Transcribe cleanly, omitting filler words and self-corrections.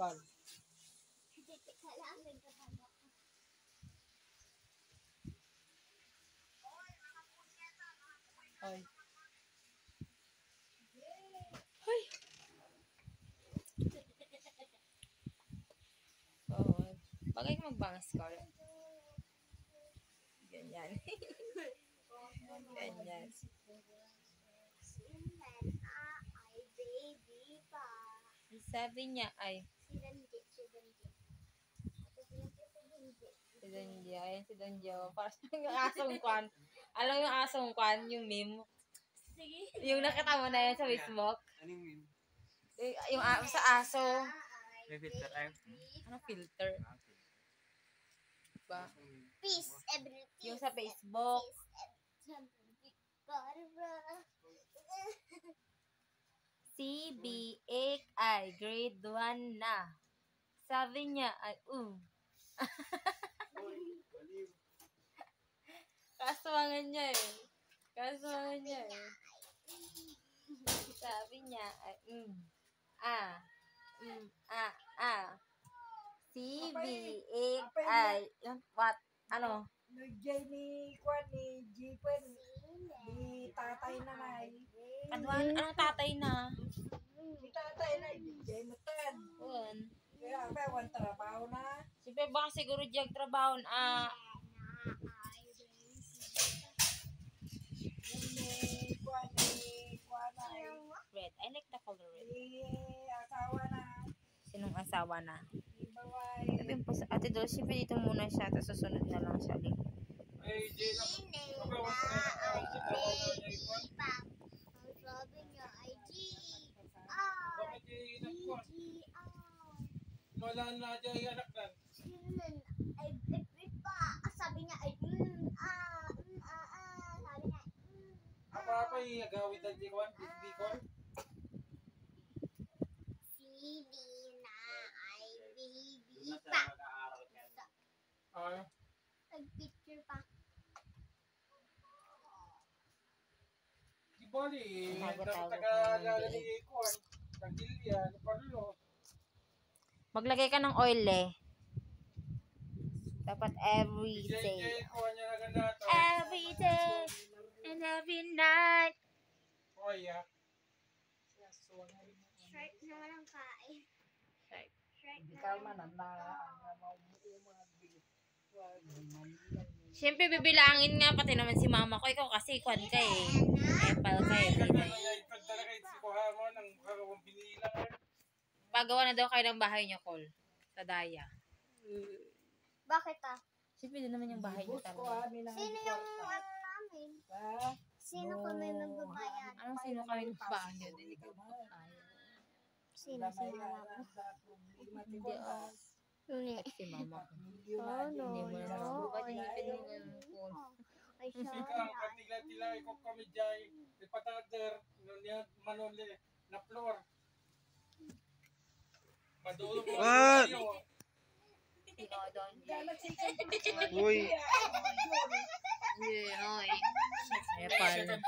Epal. Ay. Ay. Oh, bagay ka magbangas ka. Ganyan. Ganyan. Sabi niya ay si Donja. Ayan si Donja. Parang yung asong kwan. Alam yung asong kwan, yung meme. Yung nakita mo na yan sa Facebook. Anong meme? Yung sa aso. May filter ay. Ano filter? Ba? Peace, everything. Yung sa Facebook. Si B8I, grade 1 na. Sabi niya ay, Kaswangan niya eh. Kaswangan niya eh. Sabi niya ay, Si B8I, what? Ano? Nag-jay ni Kwan ni Jepen ni tatay na nay. Kadwan, anong tatay na? Ni tatay na jay matan. Uwan. Kaya kawan trabaho na. Siyempre baka siguro diyag trabaho Ni Kwan ay. red. I like the color red. Ni asawa na. Sinong asawa na? Ni baway. Sabi po sa Ate Dol, siyempre dito muna siya, tapos susunod na lang siya. Ay, Jay na. Sabi niya ay Bakit Jay nagkuhan? Wala na Jay anak lang. sabi niya ay sabi niya Apa-apa yung agawid na Jay Kwan? Bicol? si Dina ay baby Nasa pa. mag-aaral ka. Ah, Nag-picture pa. di bali. Tago-tago Taga-lala ni Kwan. Tagilya. Parulo. Maglagay ka ng oil eh. Dapat every day. Jay Kwan niya naganda to. Every day and every night. Oh, yeah. Shirt na walang kain. Shirt na Ikaw man ang mga bilis. Siyempre bibilangin nga pati naman si mama ko. Ikaw kasi kwan ka eh. Epal ka eh. Pagdala kahit si Kuha mo ng kakawang binilang. Pagawa na daw kayo ng bahay niyo, Col. Sa Daya. Bakit Siyempre din naman yung bahay niyo Ko talaga. amin ang Sino yung ano namin? Sino kami magbabayad? Anong sino kami ng bahay niyo? Hindi ko Sino si mama ko? Hindi ah. Hindi. Si mama ko. Ano? Hindi mo na nasubukan. Hindi mo na Ay, siya. Ikaw, patila-tila, ikaw kami dyan. Ipatader, manuli, na floor. Madulog mo. What? Uy. Epal.